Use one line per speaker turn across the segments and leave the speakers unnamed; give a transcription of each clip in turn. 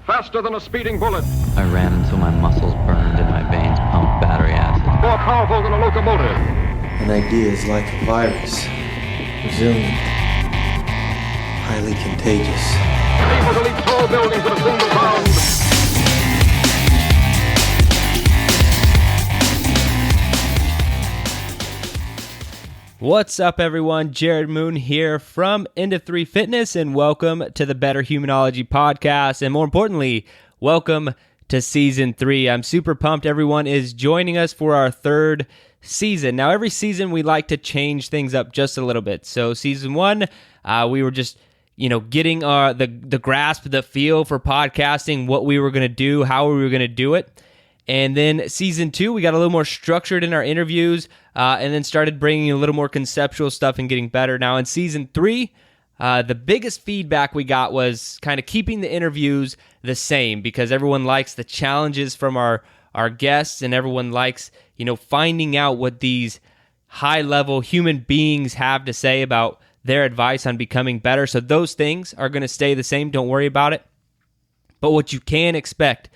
faster than a speeding bullet,
I ran until my muscles burned and my veins pumped battery acid.
more powerful than a locomotive.
An idea is like a virus, resilient, highly contagious.
Able to leap tall buildings at a single bound.
What's up, everyone? Jared Moon here from End of 3 Fitness, and welcome to the Better Humanology podcast, and more importantly, welcome to Season 3. I'm super pumped everyone is joining us for our third season. Now, every season we like to change things up just a little bit. So Season 1, we were just getting the grasp, the feel for podcasting, what we were going to do, how we were going to do it. And then Season 2, we got a little more structured in our interviews, and then started bringing a little more conceptual stuff and getting better. Now in Season 3, the biggest feedback we got was kind of keeping the interviews the same, because everyone likes the challenges from our guests, and everyone likes finding out what these high-level human beings have to say about their advice on becoming better. So those things are going to stay the same. Don't worry about it. But what you can expect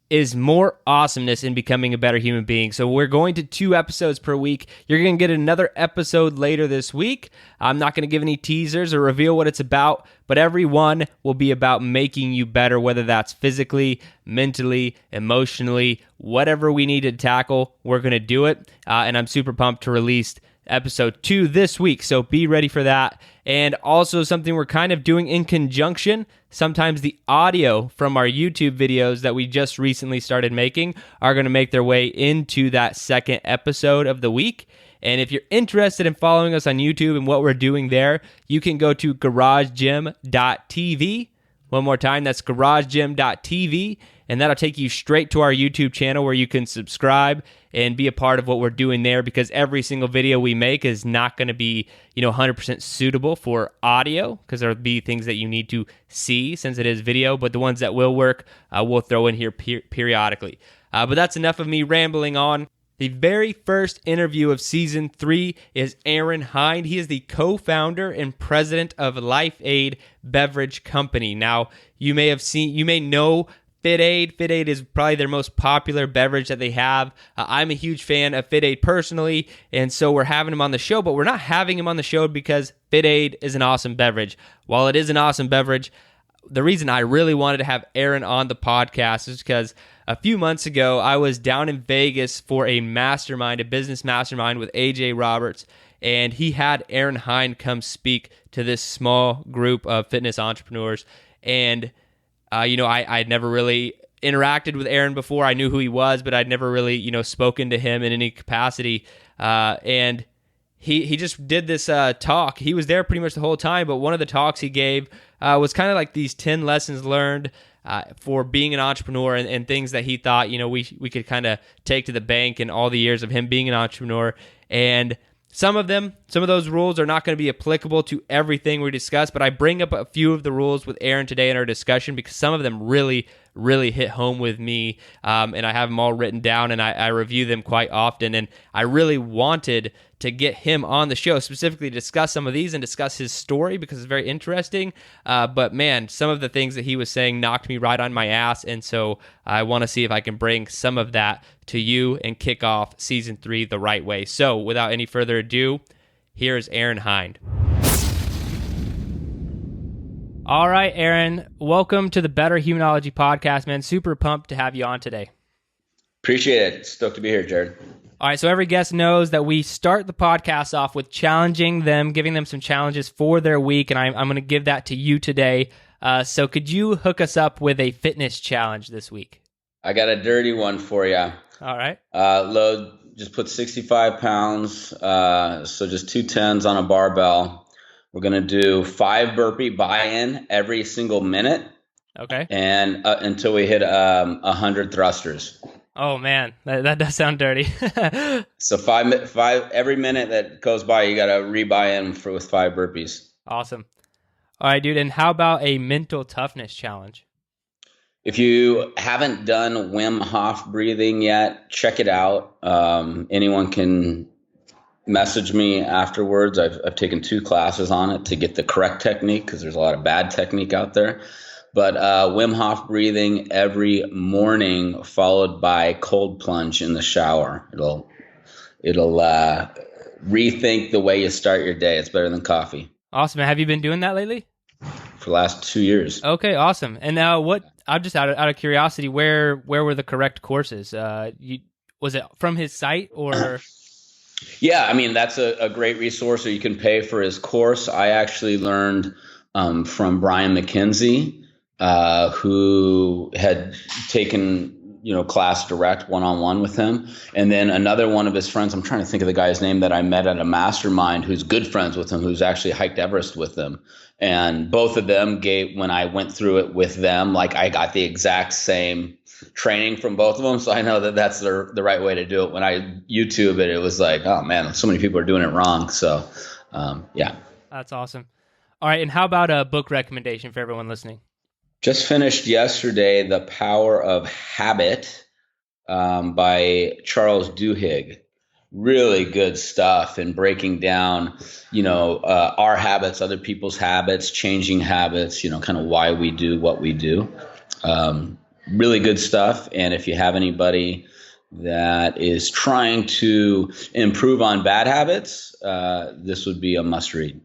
is more awesomeness in becoming a better human being. So we're going to 2 episodes per week. You're going to get another episode later this week. I'm not going to give any teasers or reveal what it's about, but every one will be about making you better, whether that's physically, mentally, emotionally, whatever we need to tackle, we're going to do it. And I'm super pumped to release episode 2 this week, so be ready for that. And also something we're kind of doing in conjunction, sometimes the audio from our YouTube videos that we just recently started making are going to make their way into that second episode of the week. And if you're interested in following us on YouTube and what we're doing there, you can go to garagegym.tv. One more time, that's garagegym.tv, and that'll take you straight to our YouTube channel where you can subscribe and be a part of what we're doing there, because every single video we make is not going to be 100% suitable for audio, because there'll be things that you need to see since it is video, but the ones that will work, we'll throw in here periodically. But that's enough of me rambling on. The very first interview of Season 3 is Aaron Hinde. He is the co-founder and president of FITAID Beverage Company. Now, you may know FITAID. FITAID is probably their most popular beverage that they have. I'm a huge fan of FITAID personally, and so we're having him on the show, but we're not having him on the show because FITAID is an awesome beverage. While it is an awesome beverage, the reason I really wanted to have Aaron on the podcast is because a few months ago, I was down in Vegas for a business mastermind with AJ Roberts, and he had Aaron Hinde come speak to this small group of fitness entrepreneurs. And, I'd never really interacted with Aaron before. I knew who he was, but I'd never really, spoken to him in any capacity. And he just did this talk. He was there pretty much the whole time, but one of the talks he gave was kind of like these 10 lessons learned for being an entrepreneur, and things that he thought, we could kind of take to the bank in all the years of him being an entrepreneur. And some of those rules are not going to be applicable to everything we discuss, but I bring up a few of the rules with Aaron today in our discussion because some of them really, really hit home with me, and I have them all written down, and I review them quite often, and I really wanted to get him on the show, specifically to discuss some of these and discuss his story because it's very interesting. But man, some of the things that he was saying knocked me right on my ass, and so I want to see if I can bring some of that to you and kick off Season 3 the right way. So without any further ado, here's Aaron Hinde. All right, Aaron, welcome to the Better Humanology podcast, man. Super pumped to have you on today.
Appreciate it. Stoked to be here, Jared.
All right, so every guest knows that we start the podcast off with challenging them, giving them some challenges for their week, and I'm going to give that to you today. So could you hook us up with a fitness challenge this week?
I got a dirty one for you.
All right.
Just put 65 pounds, so just 2 10s on a barbell. We're going to do 5 burpee buy-in every single minute.
Okay.
And until we hit 100 thrusters.
Oh man, that does sound dirty.
So five every minute that goes by, you got to re-buy in with 5 burpees.
Awesome. All right, dude. And how about a mental toughness challenge?
If you haven't done Wim Hof breathing yet, check it out. Anyone can message me afterwards. I've taken 2 classes on it to get the correct technique because there's a lot of bad technique out there. But Wim Hof breathing every morning, followed by cold plunge in the shower. It'll rethink the way you start your day. It's better than coffee.
Awesome. Have you been doing that lately?
For the last 2 years.
Okay, awesome. And now I'm just out of curiosity, where were the correct courses? Was it from his site or?
Yeah, I mean, that's a great resource, or you can pay for his course. I actually learned from Brian McKenzie, who had taken class direct one-on-one with him. And then another one of his friends, I'm trying to think of the guy's name, that I met at a mastermind, who's good friends with him, who's actually hiked Everest with him. And both of them when I went through it with them, like I got the exact same training from both of them. So I know that that's the right way to do it. When I YouTube it, it was like, oh man, so many people are doing it wrong. So yeah. That's
awesome. All right. And how about a book recommendation for everyone listening?
Just finished yesterday, The Power of Habit by Charles Duhigg. Really good stuff in breaking down, our habits, other people's habits, changing habits, kind of why we do what we do. Really good stuff. And if you have anybody that is trying to improve on bad habits, this would be a must read.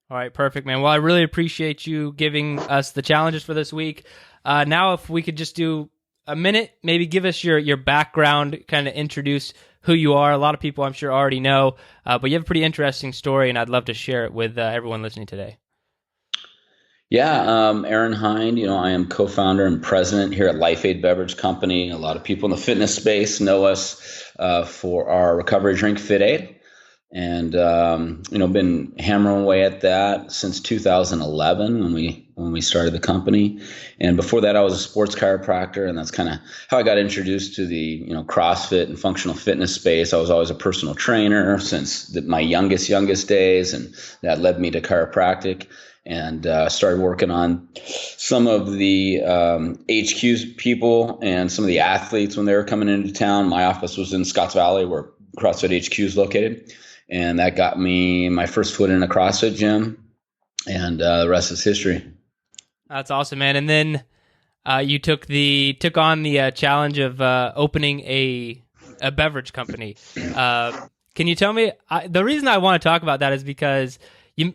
All right, perfect, man. Well, I really appreciate you giving us the challenges for this week. Now, if we could just do a minute, maybe give us your background, kind of introduce who you are. A lot of people, I'm sure, already know, but you have a pretty interesting story, and I'd love to share it with everyone listening today.
Yeah, Aaron Hinde, I am co-founder and president here at FITAID Beverage Company. A lot of people in the fitness space know us for our recovery drink FITAID. And, been hammering away at that since 2011 when we started the company. And before that, I was a sports chiropractor, and that's kind of how I got introduced to the, CrossFit and functional fitness space. I was always a personal trainer since my youngest days, and that led me to chiropractic. And started working on some of the HQs people and some of the athletes when they were coming into town. My office was in Scotts Valley, where CrossFit HQ is located. And that got me my first foot in a CrossFit gym, and the rest is history.
That's awesome, man. And then you took on the challenge of opening a beverage company. Can you tell me, the reason I want to talk about that is because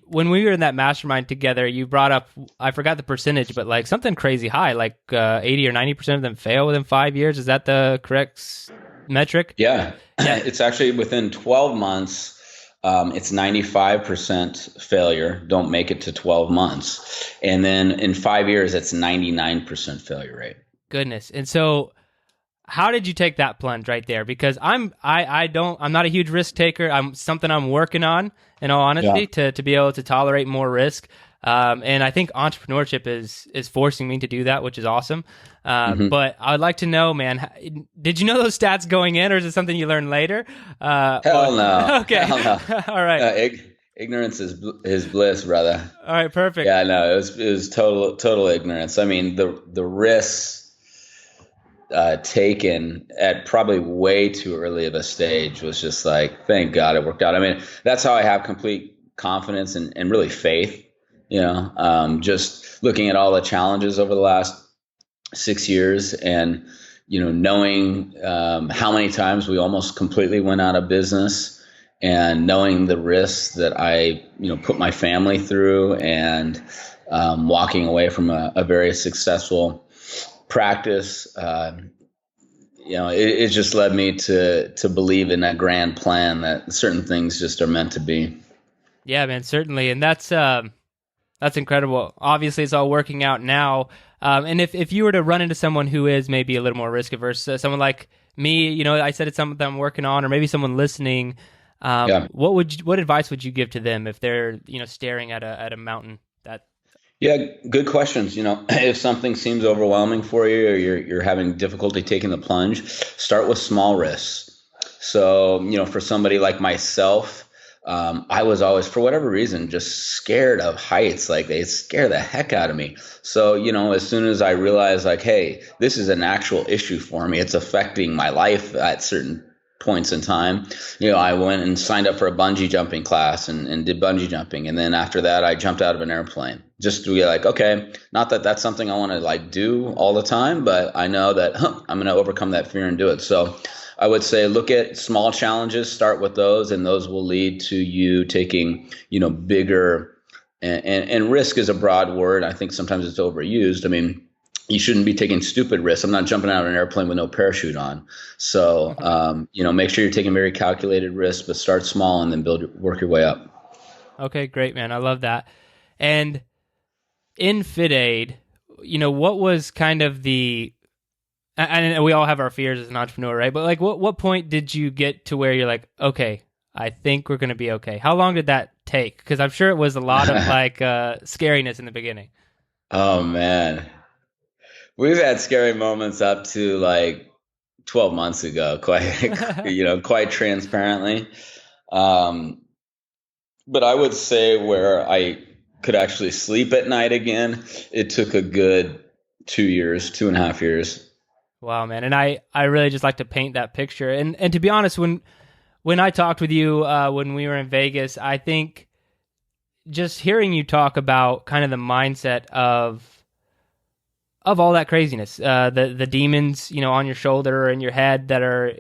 when we were in that mastermind together, you brought up, I forgot the percentage, but like something crazy high, like 80 or 90% of them fail within 5 years. Is that the correct metric?
Yeah. It's actually within 12 months. It's 95% failure, don't make it to 12 months. And then in 5 years, it's 99% failure rate.
Goodness. And so how did you take that plunge right there? Because I'm not a huge risk taker. I'm working on, in all honesty, to be able to tolerate more risk. And I think entrepreneurship is forcing me to do that, which is awesome. But I would like to know, man, did you know those stats going in, or is it something you learned later?
Hell no.
Okay.
Hell no.
All right.
Ignorance is bliss, brother.
All right. Perfect.
Yeah, no, it was total ignorance. I mean, the risks taken at probably way too early of a stage was just like, thank God it worked out. I mean, that's how I have complete confidence and really faith. Just looking at all the challenges over the last 6 years, and knowing how many times we almost completely went out of business, and knowing the risks that I put my family through, and walking away from a very successful practice, it just led me to believe in that grand plan that certain things just are meant to be.
Yeah, man, certainly, and that's incredible. Obviously, it's all working out now. And if you were to run into someone who is maybe a little more risk averse, someone like me, I said it's something I'm working on, or maybe someone listening, what advice would you give to them if they're staring at a mountain?
Yeah, good questions. If something seems overwhelming for you, or you're having difficulty taking the plunge, start with small risks. So, for somebody like myself, I was always, for whatever reason, just scared of heights. Like, they scare the heck out of me. So, as soon as I realized, like, hey, this is an actual issue for me, it's affecting my life at certain points in time. I went and signed up for a bungee jumping class and did bungee jumping. And then after that, I jumped out of an airplane just to be like, okay, not that that's something I want to like do all the time, but I know that I'm going to overcome that fear and do it. So I would say look at small challenges, start with those, and those will lead to you taking, bigger and risk is a broad word. I think sometimes it's overused. I mean, you shouldn't be taking stupid risks. I'm not jumping out of an airplane with no parachute on. So, make sure you're taking very calculated risks, but start small and then work your way up.
Okay, great, man. I love that. And in FITAID, what was kind of and we all have our fears as an entrepreneur, right? But like, what point did you get to where you're like, okay, I think we're going to be okay? How long did that take? Because I'm sure it was a lot of like scariness in the beginning.
Oh, man. We've had scary moments up to like 12 months ago, quite transparently. But I would say where I could actually sleep at night again, it took a good 2.5 years.
Wow, man. And I really just like to paint that picture. And to be honest, when I talked with you when we were in Vegas, I think just hearing you talk about kind of the mindset of all that craziness, the demons, on your shoulder or in your head that are,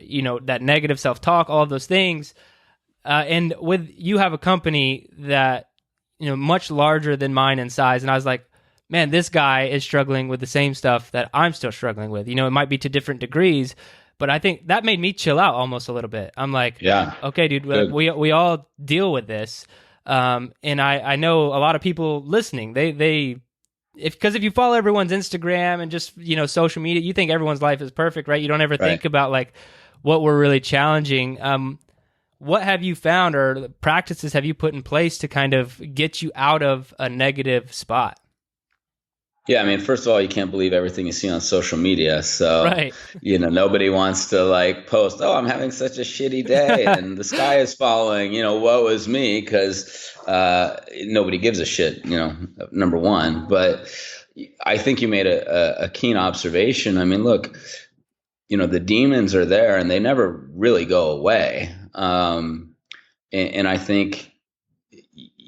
that negative self-talk, all of those things. And with you have a company that, much larger than mine in size. And I was like, man, this guy is struggling with the same stuff that I'm still struggling with. It might be to different degrees, but I think that made me chill out almost a little bit. I'm like, yeah, okay, dude, we all deal with this. And I know a lot of people listening, because if you follow everyone's Instagram and just, social media, you think everyone's life is perfect, right? You don't ever think about like what we're really challenging. What have you found or practices have you put in place to kind of get you out of a negative spot?
Yeah, I mean, first of all, you can't believe everything you see on social media. So, nobody wants to like post, oh, I'm having such a shitty day and the sky is falling, woe is me, because nobody gives a shit, number one. But I think you made a keen observation. I mean, look, the demons are there and they never really go away. And I think,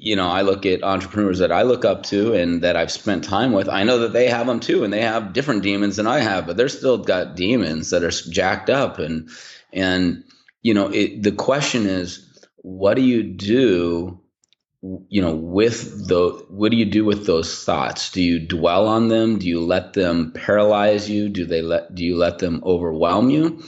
I look at entrepreneurs that I look up to and that I've spent time with. I know that they have them too, and they have different demons than I have, but they're still got demons that are jacked up. And the question is, what do you do? What do you do with those thoughts? Do you dwell on them? Do you let them paralyze you? Do you let them overwhelm you?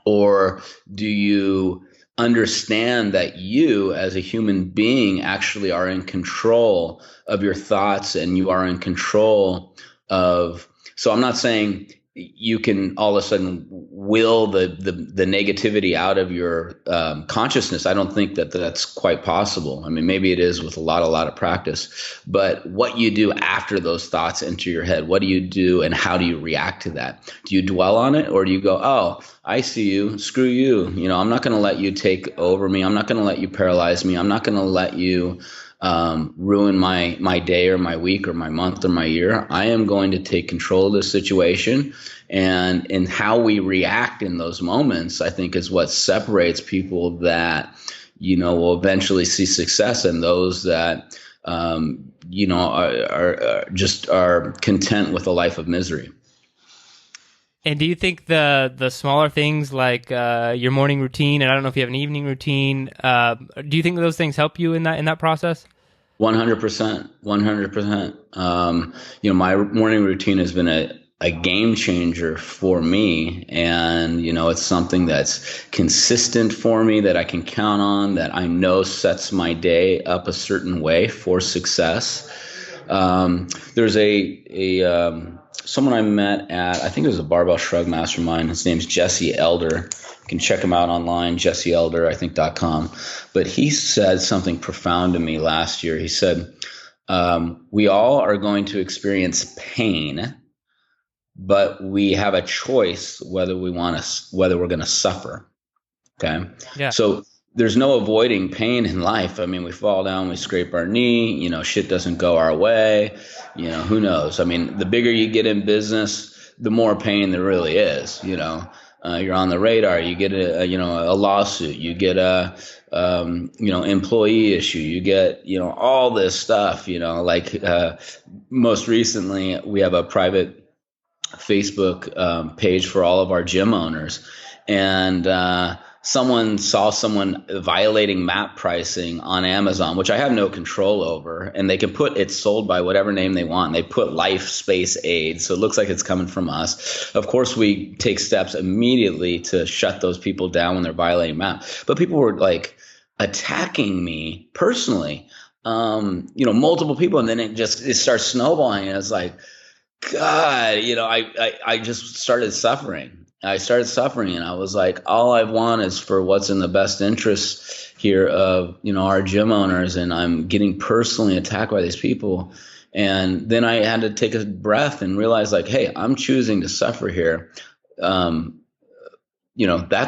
Or do you understand that you as a human being actually are in control of your thoughts and you are in control of, so I'm not saying you can all of a sudden will the negativity out of your consciousness. I don't think that that's quite possible. I mean, maybe it is with a lot of practice, but what you do after those thoughts enter your head, what do you do and how do you react to that? Do you dwell on it or do you go, oh, I see you, screw you. I'm not going to let you take over me. I'm not going to let you paralyze me. I'm not going to let you ruin my day or my week or my month or my year. I am going to take control of the situation, and how we react in those moments, I think, is what separates people that, will eventually see success and those that, are content with a life of misery.
And do you think the smaller things like your morning routine, and I don't know if you have an evening routine, do you think those things help you in that process?
100%. 100%. My morning routine has been a game changer for me, and it's something that's consistent for me, that I can count on, that I know sets my day up a certain way for success. There's someone I met at, I think it was a Barbell Shrug Mastermind. His name's Jesse Elder. You can check him out online, jesseelder.com. But he said something profound to me last year. He said, we all are going to experience pain, but we have a choice whether we're going to suffer. Okay.
Yeah.
So there's no avoiding pain in life. I mean, we fall down, we scrape our knee, shit doesn't go our way, who knows? I mean, the bigger you get in business, the more pain there really is, you're on the radar. You get a lawsuit. You get a employee issue. You get all this stuff. Most recently, we have a private Facebook page for all of our gym owners, and someone saw someone violating map pricing on Amazon, which I have no control over, and they can put it's sold by whatever name they want. They put Life Space Aid, so it looks like it's coming from us. Of course, we take steps immediately to shut those people down when they're violating map. But people were like attacking me personally, multiple people, and then it starts snowballing, and it's like, God, I just started suffering. And I was like, all I want is for what's in the best interest here of, our gym owners. And I'm getting personally attacked by these people. And then I had to take a breath and realize, like, hey, I'm choosing to suffer here. That's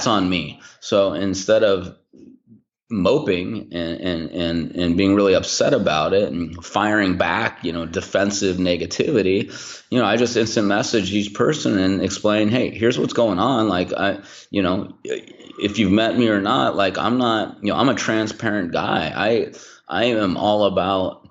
on me. So instead of moping and being really upset about it and firing back, defensive negativity, I just instant message each person and explain, hey, here's what's going on. Like, if you've met me or not, like, I'm not, I'm a transparent guy. I am all about,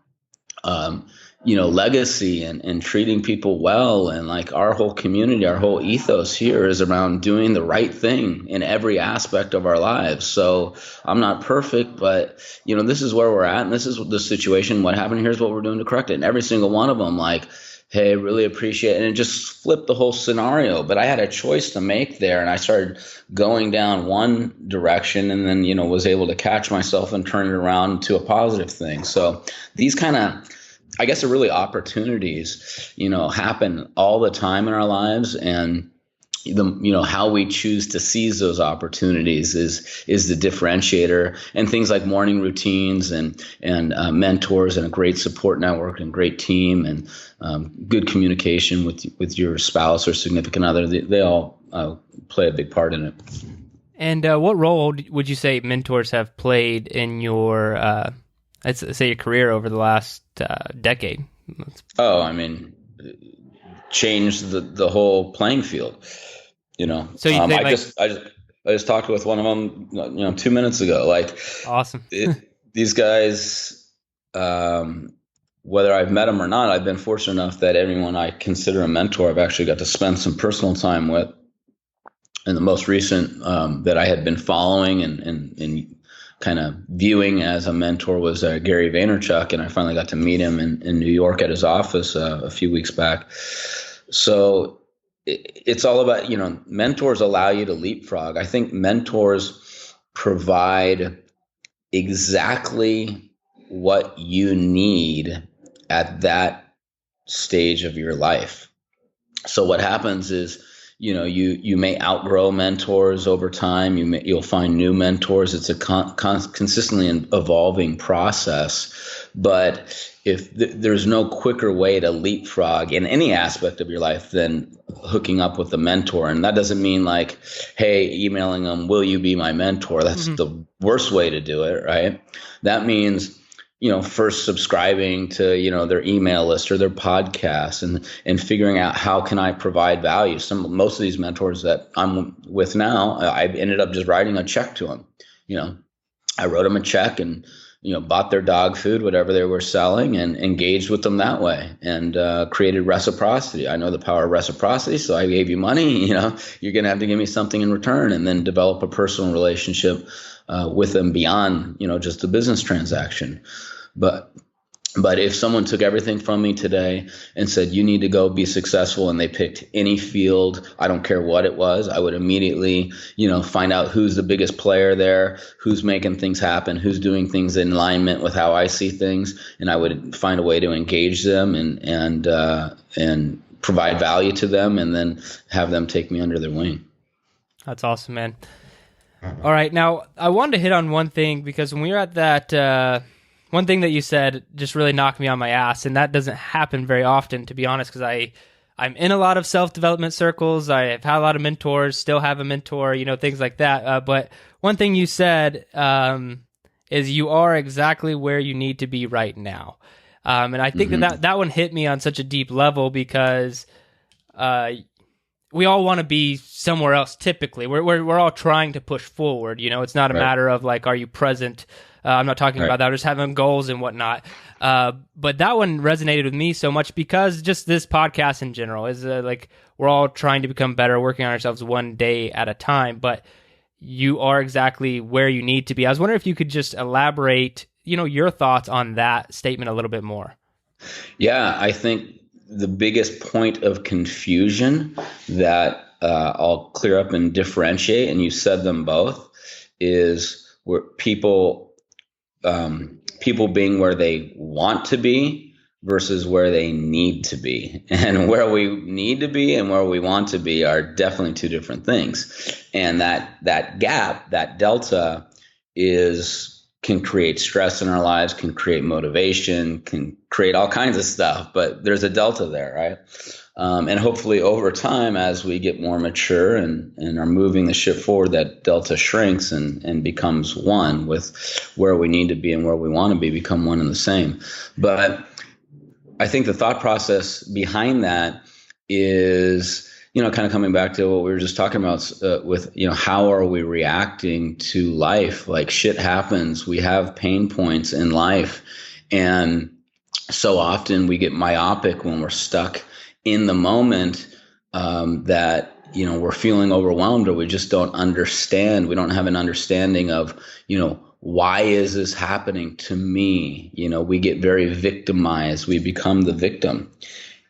legacy and treating people well. And like our whole community, our whole ethos here is around doing the right thing in every aspect of our lives. So I'm not perfect, but this is where we're at, and this is the situation. What happened? Here's what we're doing to correct it. And every single one of them, like, hey, really appreciate it. And it just flipped the whole scenario. But I had a choice to make there, and I started going down one direction, and then, was able to catch myself and turn it around to a positive thing. So these kind of, I guess, are really opportunities, happen all the time in our lives. And how we choose to seize those opportunities is the differentiator. And things like morning routines and mentors and a great support network and great team and good communication with your spouse or significant other, they all play a big part in it.
And what role would you say mentors have played in your let's say your career over the last decade?
Changed the whole playing field.
So you think
I just talked with one of them, 2 minutes ago. Like,
awesome.
These guys, whether I've met them or not, I've been fortunate enough that everyone I consider a mentor, I've actually got to spend some personal time with. And the most recent that I had been following and kind of viewing as a mentor was Gary Vaynerchuk, and I finally got to meet him in New York at his office a few weeks back. So it's all about, mentors allow you to leapfrog. I think mentors provide exactly what you need at that stage of your life. So what happens is, you may outgrow mentors over time. You'll find new mentors. It's a consistently evolving process. But if there's no quicker way to leapfrog in any aspect of your life than hooking up with a mentor. And that doesn't mean like, hey, emailing them, will you be my mentor? That's the worst way to do it, right? That means, first subscribing to, their email list or their podcast and figuring out how can I provide value. Most of these mentors that I'm with now, I ended up just writing a check to them. I wrote them a check and, bought their dog food, whatever they were selling, and engaged with them that way and created reciprocity. I know the power of reciprocity, so I gave you money, you're going to have to give me something in return, and then develop a personal relationship with them beyond, just the business transaction. But if someone took everything from me today and said, you need to go be successful, and they picked any field, I don't care what it was, I would immediately, find out who's the biggest player there, who's making things happen, who's doing things in alignment with how I see things. And I would find a way to engage them and provide value to them, and then have them take me under their wing.
That's awesome, man. All right. Now, I wanted to hit on one thing, because when we were at that, one thing that you said just really knocked me on my ass, and that doesn't happen very often, to be honest, because I'm in a lot of self-development circles. I've had a lot of mentors, still have a mentor, things like that. But one thing you said is you are exactly where you need to be right now. And I think that one hit me on such a deep level, because we all want to be somewhere else. Typically, we're all trying to push forward. It's not a matter of like, are you present? I'm not talking about that. Just having goals and whatnot. But that one resonated with me so much because just this podcast in general is like we're all trying to become better, working on ourselves one day at a time. But you are exactly where you need to be. I was wondering if you could just elaborate, your thoughts on that statement a little bit more.
Yeah, I think the biggest point of confusion that I'll clear up and differentiate, and you said them both, is where people being where they want to be versus where they need to be. And where we need to be and where we want to be are definitely two different things. And that gap, that delta can create stress in our lives, can create motivation, can create all kinds of stuff, but there's a delta there, right? And hopefully over time, as we get more mature and are moving the ship forward, that delta shrinks and becomes one with where we need to be and where we want to be, become one and the same. But I think the thought process behind that is, kind of coming back to what we were just talking about with, how are we reacting to life? Like shit happens. We have pain points in life. And so often we get myopic when we're stuck in the moment, that, we're feeling overwhelmed or we just don't understand. We don't have an understanding of, why is this happening to me? We get very victimized. We become the victim.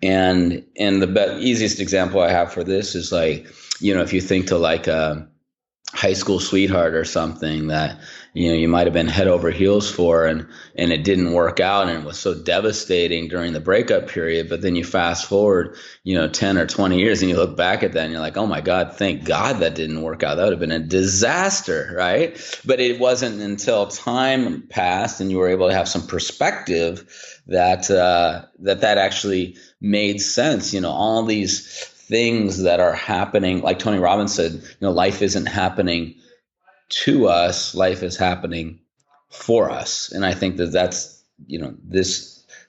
And the easiest example I have for this is like, if you think to like a high school sweetheart or something that, you might have been head over heels for and it didn't work out and it was so devastating during the breakup period. But then you fast forward, 10 or 20 years and you look back at that and you're like, oh my God, thank God that didn't work out. That would have been a disaster, right? But it wasn't until time passed and you were able to have some perspective that actually made sense. All these things that are happening, like Tony Robbins said, life isn't happening to us, life is happening for us. And I think that's,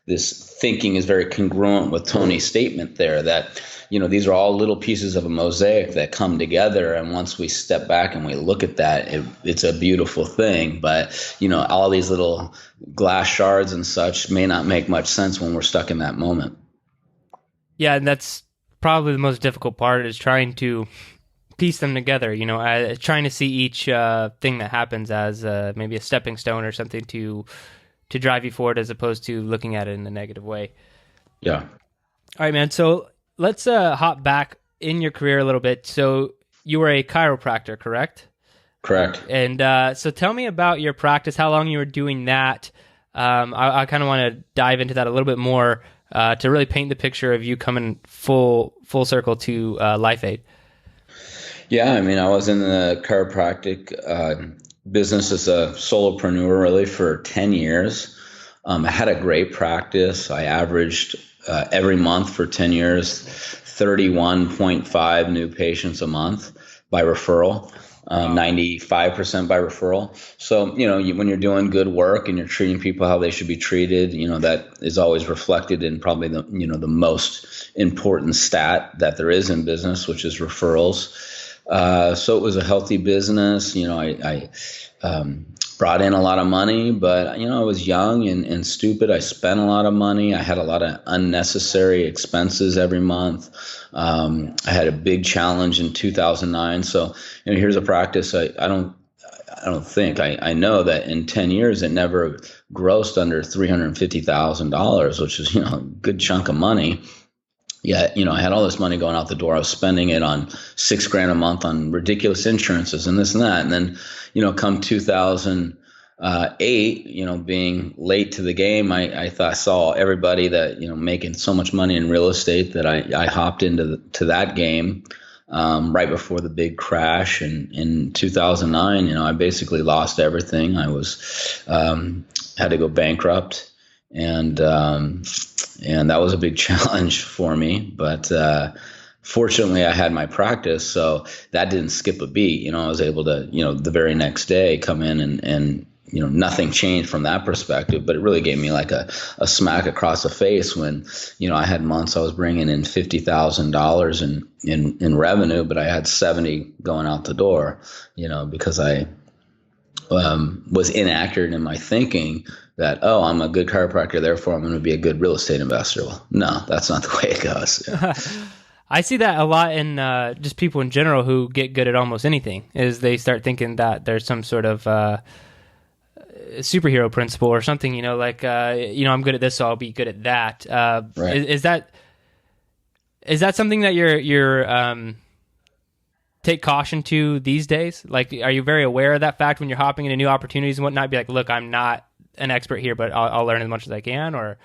this thinking is very congruent with Tony's statement there that, these are all little pieces of a mosaic that come together. And once we step back and we look at that, it's a beautiful thing. But, all these little glass shards and such may not make much sense when we're stuck in that moment. Yeah.
And that's probably the most difficult part is trying to piece them together, trying to see each thing that happens as maybe a stepping stone or something to drive you forward as opposed to looking at it in a negative way.
Yeah.
All right, man. So let's hop back in your career a little bit. So you were a chiropractor, correct?
Correct.
And so tell me about your practice, how long you were doing that. I kind of want to dive into that a little bit more to really paint the picture of you coming full circle to LifeAid.
Yeah, I was in the chiropractic business as a solopreneur really for 10 years. I had a great practice. I averaged every month for 10 years, 31.5 new patients a month by referral, 95% by referral. So, when you're doing good work and you're treating people how they should be treated, that is always reflected in probably the most important stat that there is in business, which is referrals. So it was a healthy business. I brought in a lot of money, but, I was young and stupid. I spent a lot of money. I had a lot of unnecessary expenses every month. I had a big challenge in 2009. So, here's a practice. I know that in 10 years, it never grossed under $350,000, which is, a good chunk of money. Yeah, I had all this money going out the door. I was spending it on $6,000 a month on ridiculous insurances and this and that. And then, come 2008, being late to the game, I saw everybody that, making so much money in real estate that I hopped into that game right before the big crash. And in 2009, I basically lost everything. I had to go bankrupt. And that was a big challenge for me, but fortunately I had my practice, so that didn't skip a beat. I was able to, the very next day come in and nothing changed from that perspective, but it really gave me like a smack across the face when, I had months I was bringing in $50,000 in revenue, but I had 70 going out the door, because I was inaccurate in my thinking that, oh, I'm a good chiropractor, therefore I'm going to be a good real estate investor. Well, no, that's not the way it goes.
I see that a lot in just people in general who get good at almost anything, is they start thinking that there's some sort of superhero principle or something, like, I'm good at this, so I'll be good at that.
Right.
Is that something that you're take caution to these days? Like, are you very aware of that fact when you're hopping into new opportunities and whatnot? Be like, look, I'm not an expert here, but I'll learn as much as I can, or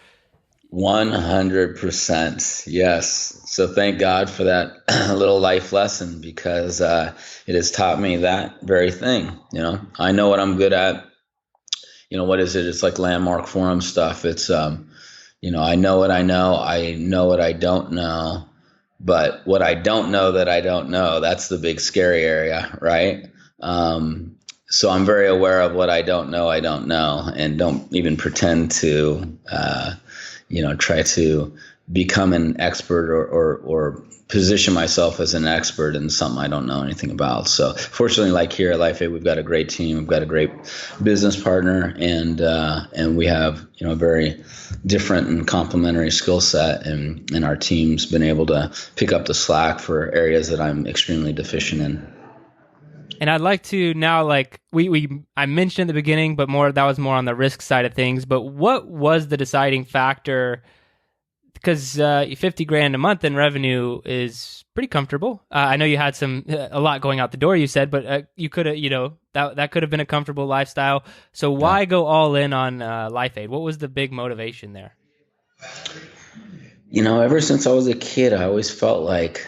100%. Yes. So thank God for that little life lesson, because it has taught me that very thing. I know what I'm good at. What is it? It's like landmark forum stuff. It's, I know what I know. I know what I don't know. But what I don't know that I don't know, that's the big scary area, right? So I'm very aware of what I don't know, and don't even pretend to, try to become an expert or position myself as an expert in something I don't know anything about. So fortunately, like here at LifeAid, we've got a great team, we've got a great business partner, and we have, a very different and complementary skill set, and our team's been able to pick up the slack for areas that I'm extremely deficient in.
And I'd like to now, like I mentioned at the beginning, but that was more on the risk side of things. But what was the deciding factor? Because $50,000 a month in revenue is pretty comfortable. I know you had a lot going out the door, you said, but you could have, that could have been a comfortable lifestyle. So why go all in on LifeAid? What was the big motivation there?
Ever since I was a kid, I always felt like,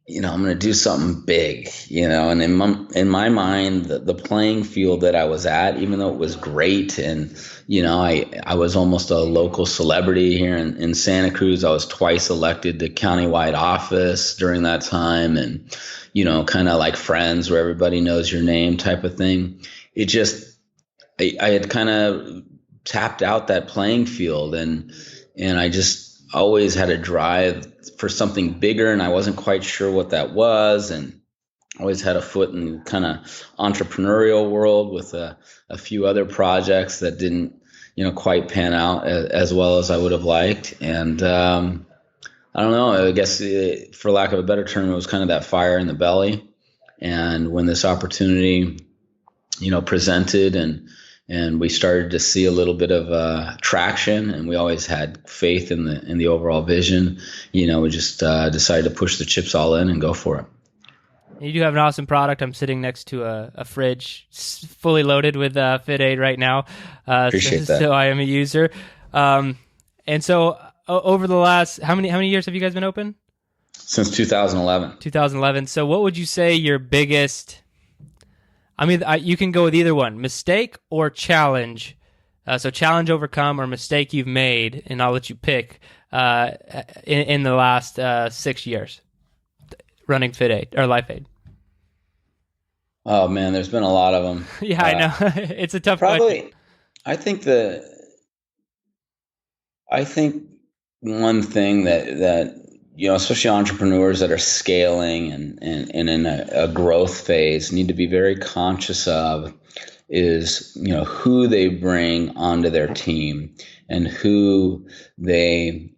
I'm going to do something big, and in my mind, the playing field that I was at, even though it was great, and, I was almost a local celebrity here in Santa Cruz. I was twice elected to countywide office during that time, and, kind of like Friends, where everybody knows your name type of thing. It just, I had kind of tapped out that playing field, and I just always had a drive for something bigger, and I wasn't quite sure what that was, and always had a foot in kind of entrepreneurial world with a few other projects that didn't quite pan out as well as I would have liked. And I don't know, I guess for lack of a better term, it was kind of that fire in the belly. And when this opportunity presented, and we started to see a little bit of traction, and we always had faith in the overall vision. We just decided to push the chips all in and go for it.
You do have an awesome product. I'm sitting next to a fridge fully loaded with FITAID right now.
Appreciate that.
So I am a user. And so over the last, how many years have you guys been open?
Since 2011.
2011. So what would you say your biggest, you can go with either one, mistake or challenge. So challenge overcome or mistake you've made, and I'll let you pick in the last 6 years running FITAID or LifeAid.
Oh man, there's been a lot of them.
Yeah, I know. It's a tough
probably,
question.
I think one thing that especially entrepreneurs that are scaling and in a growth phase need to be very conscious of is, who they bring onto their team and who they,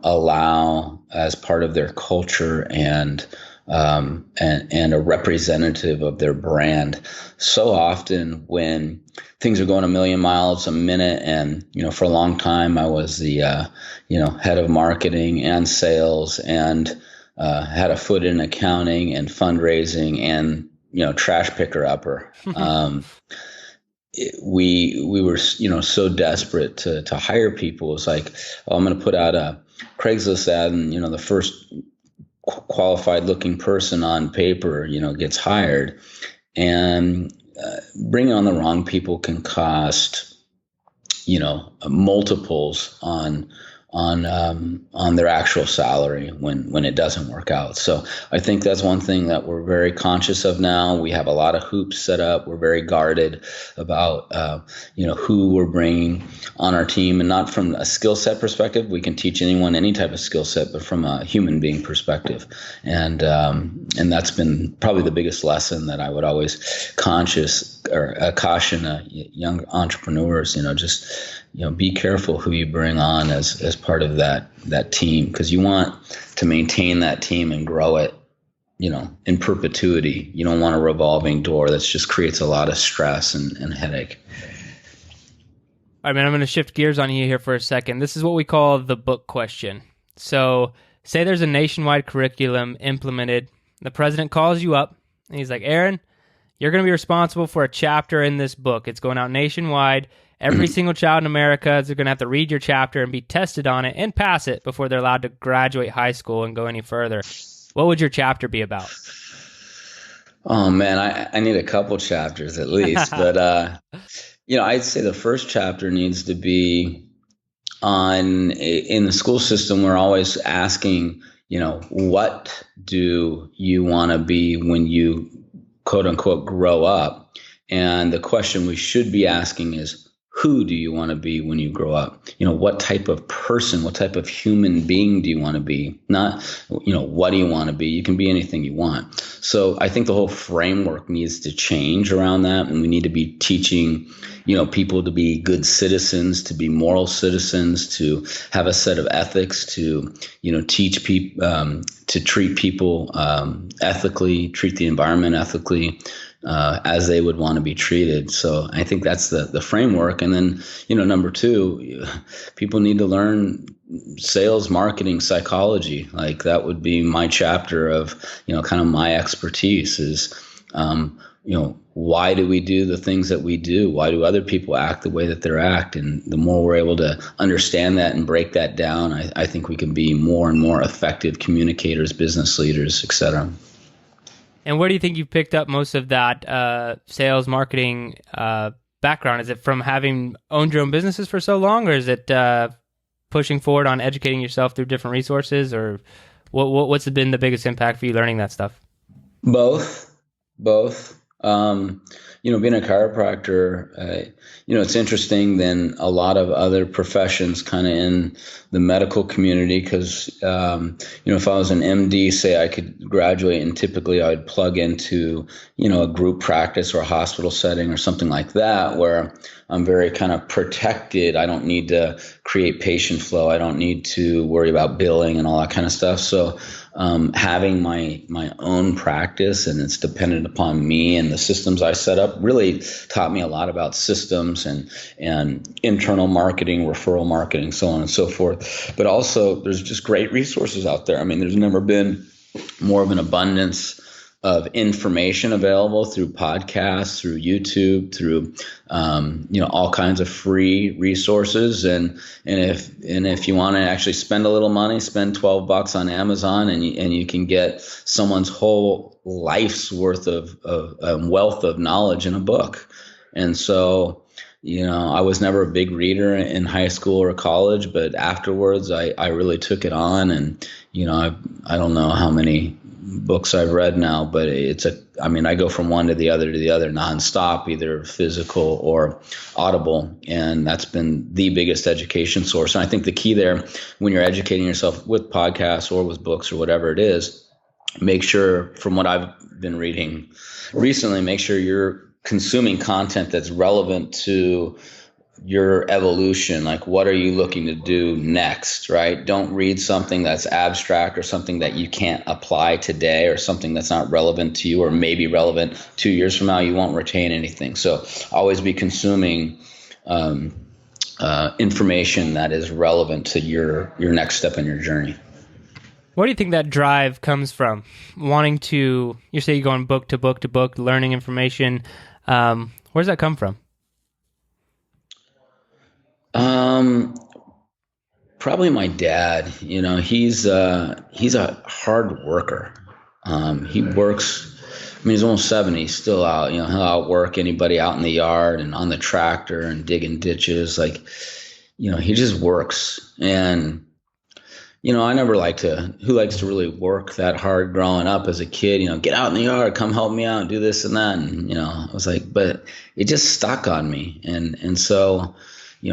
allow as part of their culture and a representative of their brand. So often when things are going a million miles a minute, and, for a long time I was the, head of marketing and sales, and had a foot in accounting and fundraising and, trash picker upper. We were, so desperate to hire people. It was like, I'm going to put out a Craigslist ad, and, the first qualified looking person on paper, gets hired. And bringing on the wrong people can cost, multiples on on their actual salary when it doesn't work out. So I think that's one thing that we're very conscious of now. We have a lot of hoops set up. We're very guarded about who we're bringing on our team, and not from a skill set perspective. We can teach anyone any type of skill set, but from a human being perspective. And that's been probably the biggest lesson that I would always caution young entrepreneurs. Be careful who you bring on as part of that team, because you want to maintain that team and grow it, in perpetuity. You don't want a revolving door that just creates a lot of stress and headache.
All right, man, I'm going to shift gears on you here for a second. This is what we call the book question. So say there's a nationwide curriculum implemented. The president calls you up and he's like, Aaron, you're going to be responsible for a chapter in this book. It's going out nationwide. Every single child in America is going to have to read your chapter and be tested on it and pass it before they're allowed to graduate high school and go any further. What would your chapter be about?
Oh, man, I need a couple chapters at least. But, I'd say the first chapter needs to be in the school system. We're always asking, what do you want to be when you, quote unquote, grow up? And the question we should be asking is, who do you want to be when you grow up? What type of person, what type of human being do you want to be? Not, what do you want to be? You can be anything you want. So I think the whole framework needs to change around that. And we need to be teaching, people to be good citizens, to be moral citizens, to have a set of ethics, to, teach people, to treat people ethically, treat the environment ethically, as they would want to be treated. So I think that's the framework. And then, number two, people need to learn sales, marketing, psychology. Like that would be my chapter of, kind of my expertise is, why do we do the things that we do? Why do other people act the way that they're act? And the more we're able to understand that and break that down, I think we can be more and more effective communicators, business leaders, et cetera.
And where do you think you've picked up most of that sales, marketing background? Is it from having owned your own businesses for so long, or is it pushing forward on educating yourself through different resources, or what's been the biggest impact for you learning that stuff? Both.
Being a chiropractor, it's interesting than a lot of other professions kind of in the medical community, because, if I was an MD, say I could graduate and typically I would plug into, a group practice or a hospital setting or something like that, where I'm very kind of protected. I don't need to create patient flow. I don't need to worry about billing and all that kind of stuff. So having my own practice, and it's dependent upon me and the systems I set up, really taught me a lot about systems and internal marketing, referral marketing, so on and so forth. But also there's just great resources out there. I mean, there's never been more of an abundance of information available through podcasts, through YouTube, through all kinds of free resources. And if you want to actually spend a little money, spend $12 on Amazon, and you can get someone's whole life's worth of wealth of knowledge in a book. And so, I was never a big reader in high school or college, but afterwards I really took it on. And, I don't know how many books I've read now, but I go from one to the other nonstop, either physical or audible. And that's been the biggest education source. And I think the key there, when you're educating yourself with podcasts or with books or whatever it is, make sure, from what I've been reading recently, make sure you're consuming content that's relevant to your evolution. Like, what are you looking to do next, right? Don't read something that's abstract or something that you can't apply today, or something that's not relevant to you or maybe relevant 2 years from now. You won't retain anything. So always be consuming information that is relevant to your next step in your journey.
Where do you think that drive comes from? Wanting to, you say you're going book to book to book, learning information. Where does that come from?
Probably my dad. He's a hard worker. He works. He's almost 70. He's still out. He'll outwork anybody out in the yard and on the tractor and digging ditches. Like, he just works. And, I never who likes to really work that hard growing up as a kid, get out in the yard, come help me out, do this and that. And, I was like, but it just stuck on me. And so,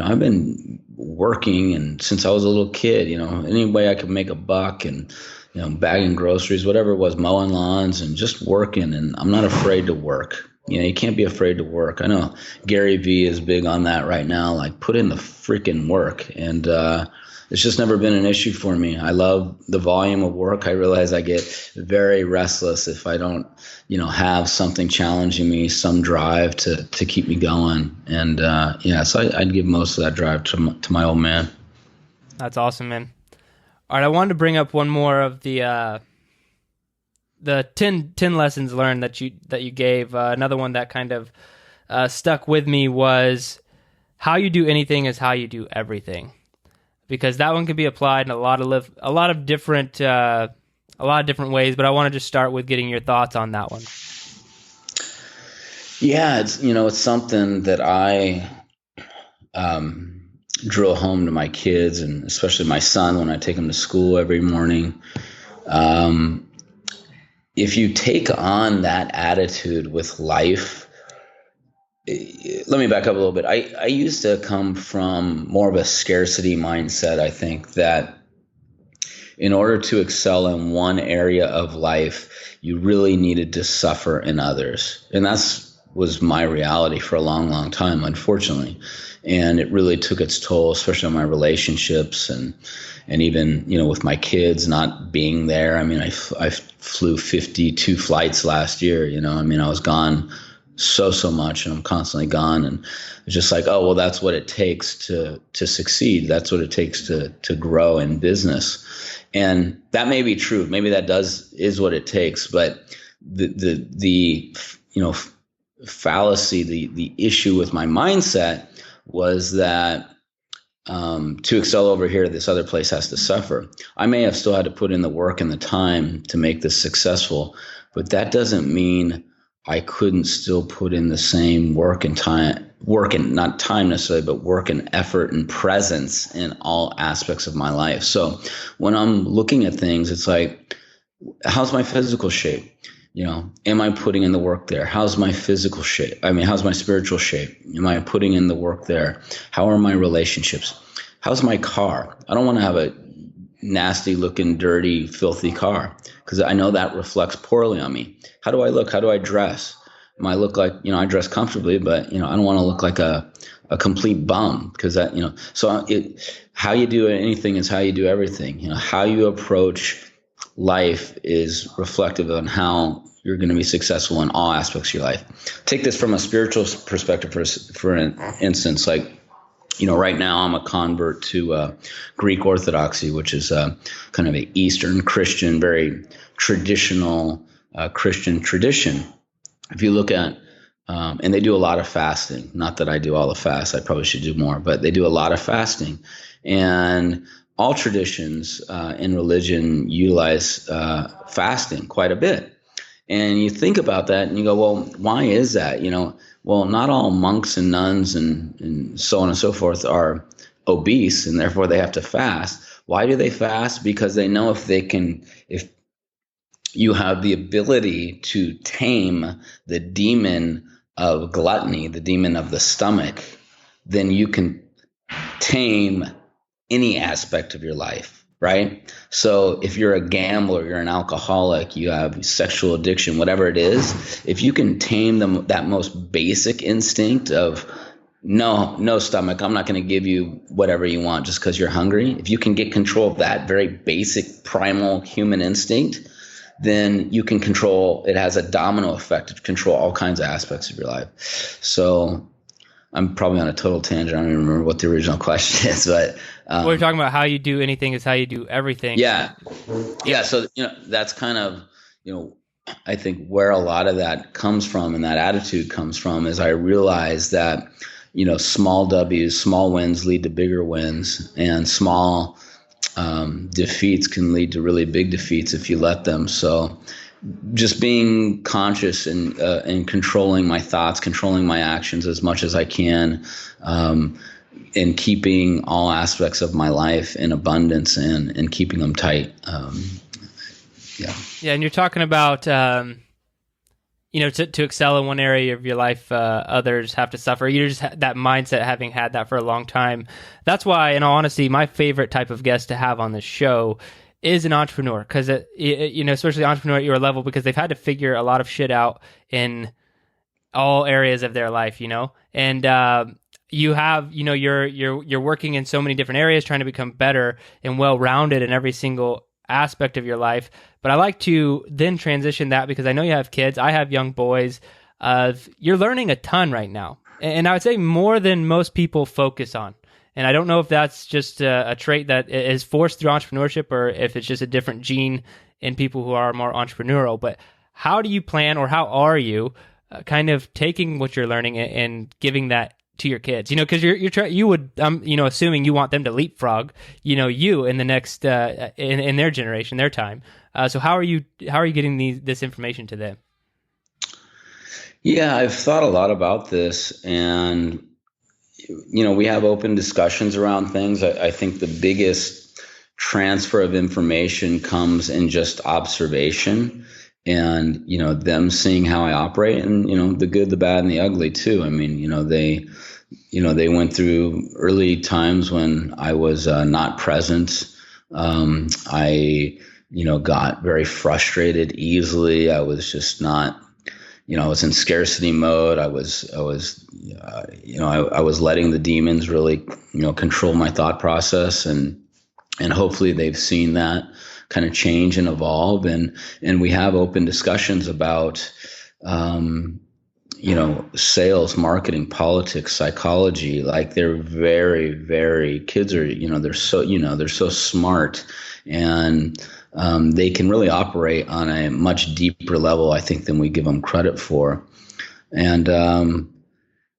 I've been working and since I was a little kid, any way I could make a buck and, bagging groceries, whatever it was, mowing lawns and just working. And I'm not afraid to work. You can't be afraid to work. I know Gary Vee is big on that right now, like put in the freaking work. And, it's just never been an issue for me. I love the volume of work. I realize I get very restless if I don't, have something challenging me, some drive to keep me going. And so I'd give most of that drive to my old man.
That's awesome, man. All right, I wanted to bring up one more of the 10 lessons learned that you gave. Another one that kind of stuck with me was how you do anything is how you do everything. Because that one can be applied in a lot of different ways. But I want to just start with getting your thoughts on that one.
Yeah, it's something that I drill home to my kids and especially my son when I take him to school every morning. If you take on that attitude with life. Let me back up a little bit. I used to come from more of a scarcity mindset. I think that in order to excel in one area of life, you really needed to suffer in others. And was my reality for a long, long time, unfortunately. And it really took its toll, especially on my relationships and even, with my kids not being there. I mean, I flew 52 flights last year, I was gone so much and I'm constantly gone. And it's just like, oh, well, that's what it takes to succeed. That's what it takes to grow in business. And that may be true. Maybe that is what it takes. But the fallacy, the issue with my mindset was that to excel over here, this other place has to suffer. I may have still had to put in the work and the time to make this successful, but that doesn't mean I couldn't still put in the same work and not time necessarily, but work and effort and presence in all aspects of my life. So when I'm looking at things, it's like, how's my physical shape? Am I putting in the work there? How's my physical shape? How's my spiritual shape? Am I putting in the work there? How are my relationships? How's my car? I don't want to have a nasty looking, dirty, filthy car because I know that reflects poorly on me. How do I look? How do I dress? I look like, I dress comfortably, but, I don't want to look like a complete bum because that, so how you do anything is how you do everything. How you approach life is reflective on how you're going to be successful in all aspects of your life. Take this from a spiritual perspective, for instance, like, right now I'm a convert to Greek Orthodoxy, which is kind of an Eastern Christian, very traditional Christian tradition. If you look at, and they do a lot of fasting, not that I do all the fast, I probably should do more, but they do a lot of fasting. And all traditions in religion utilize fasting quite a bit. And you think about that and you go, well, why is that? Well, not all monks and nuns and so on and so forth are obese and therefore they have to fast. Why do they fast? Because they know if you have the ability to tame the demon of gluttony, the demon of the stomach, then you can tame any aspect of your life, right? So if you're a gambler, you're an alcoholic, you have sexual addiction, whatever it is, if you can tame that most basic instinct of no stomach, I'm not going to give you whatever you want just because you're hungry. If you can get control of that very basic primal human instinct, then you can control, it has a domino effect to control all kinds of aspects of your life. So I'm probably on a total tangent. I don't even remember what the original question is, but
we're talking about how you do anything is how you do everything.
Yeah. So, that's kind of, I think where a lot of that comes from and that attitude comes from is I realize that, small W's, small wins lead to bigger wins, and small defeats can lead to really big defeats if you let them. So just being conscious and controlling my thoughts, controlling my actions as much as I can, keeping all aspects of my life in abundance and keeping them tight.
Yeah. And you're talking about, to excel in one area of your life, others have to suffer. You just that mindset, having had that for a long time. That's why, in all honesty, my favorite type of guest to have on this show is an entrepreneur, because especially entrepreneur at your level, because they've had to figure a lot of shit out in all areas of their life, and you have, you're working in so many different areas, trying to become better and well-rounded in every single aspect of your life. But I like to then transition that, because I know you have kids. I have young boys. You're learning a ton right now, and I would say more than most people focus on. And I don't know if that's just a trait that is forced through entrepreneurship, or if it's just a different gene in people who are more entrepreneurial. But how do you plan, or how are you kind of taking what you're learning and giving that to your kids? Because you would, assuming you want them to leapfrog, you in the next in their generation, their time. So how are you getting this information to them?
Yeah, I've thought a lot about this, and we have open discussions around things. I think the biggest transfer of information comes in just observation, and them seeing how I operate, and the good, the bad, and the ugly too. I mean, they went through early times when I was not present. I got very frustrated easily. I was just not. I was in scarcity mode. I was letting the demons really, control my thought process, and hopefully they've seen that kind of change and evolve. And we have open discussions about, sales, marketing, politics, psychology. Like, they're very, very, kids are, they're so smart, and they can really operate on a much deeper level, I think, than we give them credit for. And,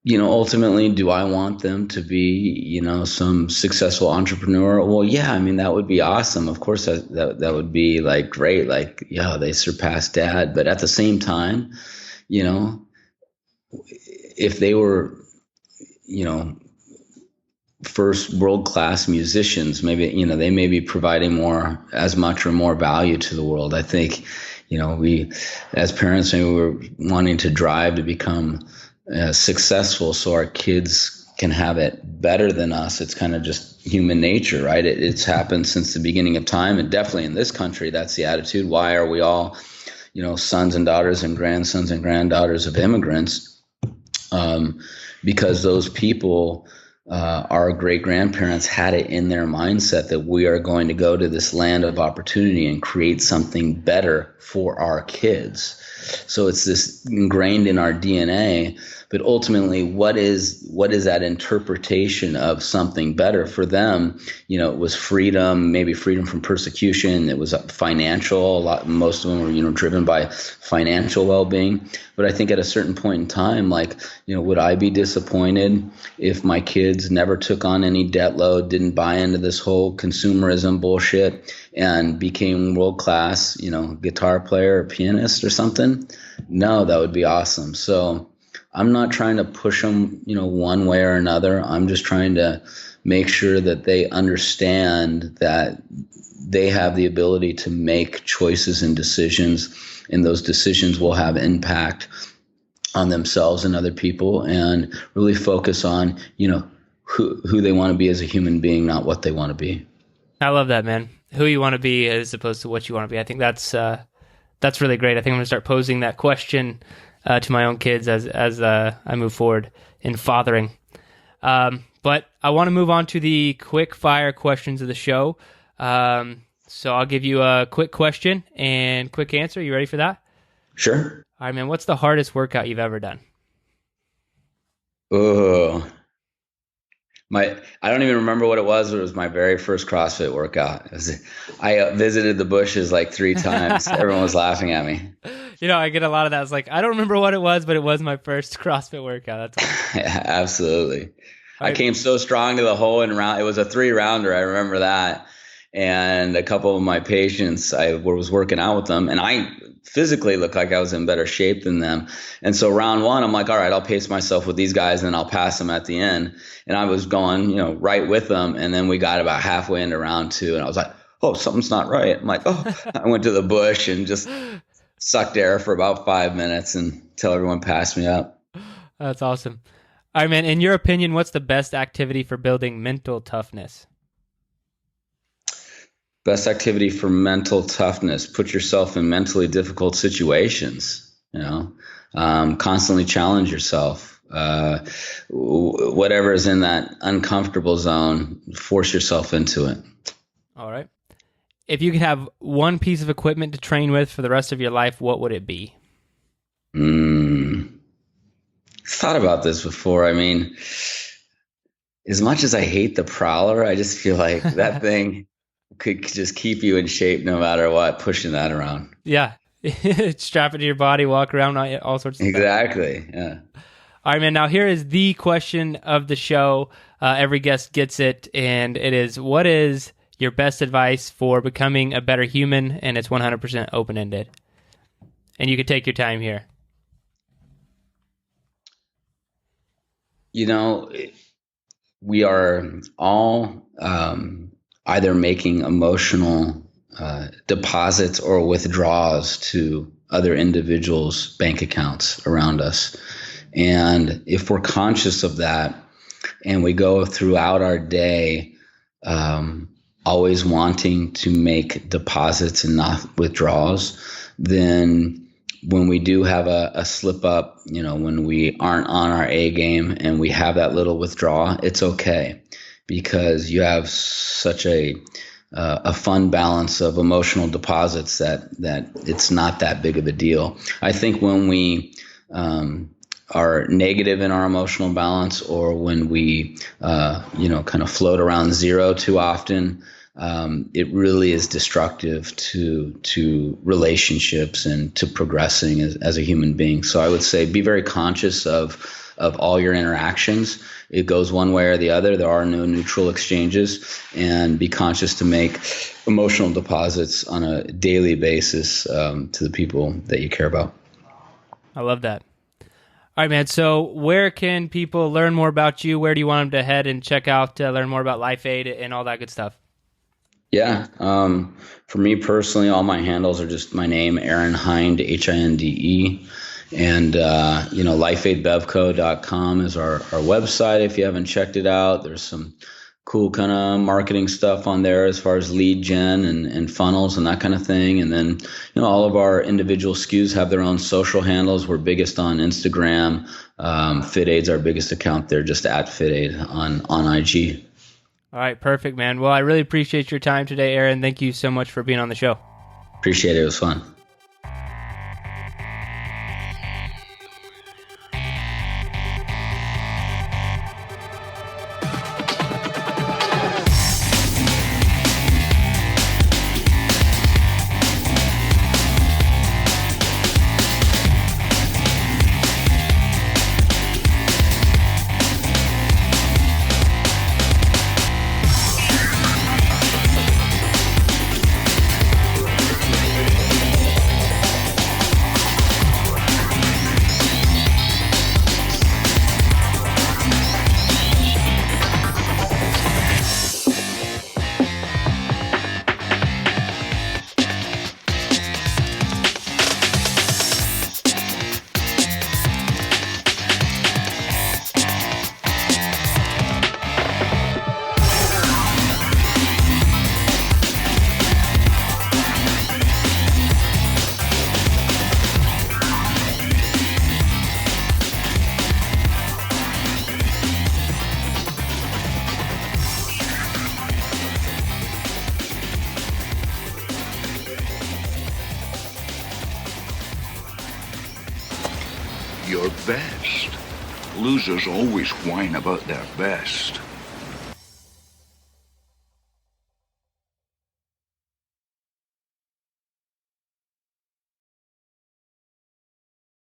ultimately, do I want them to be, some successful entrepreneur? Well, yeah, I mean, that would be awesome. Of course, that would be like great. Like, yeah, they surpassed dad. But at the same time, if they were, first world-class musicians, maybe, they may be providing as much or more value to the world. I think, we, as parents, maybe we're wanting to drive to become successful so our kids can have it better than us. It's kind of just human nature, right? It's happened since the beginning of time, and definitely in this country, that's the attitude. Why are we all, sons and daughters and grandsons and granddaughters of immigrants? Because those people, our great grandparents, had it in their mindset that we are going to go to this land of opportunity and create something better for our kids. So it's this ingrained in our DNA. But ultimately, what is that interpretation of something better for them? It was freedom, maybe freedom from persecution. It was financial. Most of them were, driven by financial well-being. But I think at a certain point in time, would I be disappointed if my kids never took on any debt load, didn't buy into this whole consumerism bullshit, and became world-class, guitar player or pianist or something? No, that would be awesome. So I'm not trying to push them, one way or another. I'm just trying to make sure that they understand that they have the ability to make choices and decisions, and those decisions will have impact on themselves and other people, and really focus on, who they want to be as a human being, not what they want to be.
I love that, man. Who you want to be as opposed to what you want to be. I think that's really great. I think I'm going to start posing that question to my own kids as I move forward in fathering. But I want to move on to the quick fire questions of the show. So I'll give you a quick question and quick answer. You ready for that?
Sure.
All right, man. What's the hardest workout you've ever done?
Oh, I don't even remember what it was. It was my very first CrossFit workout. I visited the bushes like 3 times. Everyone was laughing at me.
I get a lot of that. It's like, I don't remember what it was, but it was my first CrossFit workout. That's awesome.
Yeah, absolutely. I came so strong to the hole in round. It was a 3-rounder. I remember that. And a couple of my patients, I was working out with them, and I physically looked like I was in better shape than them. And so round one, I'm like, all right, I'll pace myself with these guys and then I'll pass them at the end. And I was going, right with them. And then we got about halfway into round two and I was like, oh, something's not right. I'm like, oh, I went to the bush and just sucked air for about 5 minutes until everyone passed me up.
That's awesome. All right, man, in your opinion, what's the best activity for building mental toughness?
Best activity for mental toughness, put yourself in mentally difficult situations, constantly challenge yourself. Whatever is in that uncomfortable zone, force yourself into it.
All right. If you could have one piece of equipment to train with for the rest of your life, what would it be?
Thought about this before. I mean, as much as I hate the Prowler, I just feel like that thing could just keep you in shape no matter what, pushing that around.
Yeah. Strap it to your body, walk around, all sorts of stuff.
Exactly. Yeah.
All right, man. Now here is the question of the show. Every guest gets it, and it is, what is your best advice for becoming a better human? And it's 100% open-ended. And you can take your time here.
We are all either making emotional deposits or withdrawals to other individuals' bank accounts around us. And if we're conscious of that and we go throughout our day always wanting to make deposits and not withdrawals, then when we do have a slip up, when we aren't on our A game and we have that little withdrawal, it's okay, because you have such a fun balance of emotional deposits that it's not that big of a deal. I think when we are negative in our emotional balance, or when we kind of float around zero too often, it really is destructive to relationships and to progressing as a human being. So I would say be very conscious of all your interactions. It goes one way or the other. There are no neutral exchanges, and be conscious to make emotional deposits on a daily basis to the people that you care about.
I love that. All right, man. So where can people learn more about you? Where do you want them to head and check out, learn more about LifeAid and all that good stuff?
Yeah. For me personally, all my handles are just my name, Aaron Hinde, Hinde. And, lifeaidbevco.com is our website. If you haven't checked it out, there's some cool kind of marketing stuff on there as far as lead gen and funnels and that kind of thing. And then, all of our individual SKUs have their own social handles. We're biggest on Instagram. FITAID's our biggest account there, just at FITAID on IG.
All right, perfect, man. Well, I really appreciate your time today, Aaron. Thank you so much for being on the show.
Appreciate it. It was fun.
Your best. Losers always whine about their best.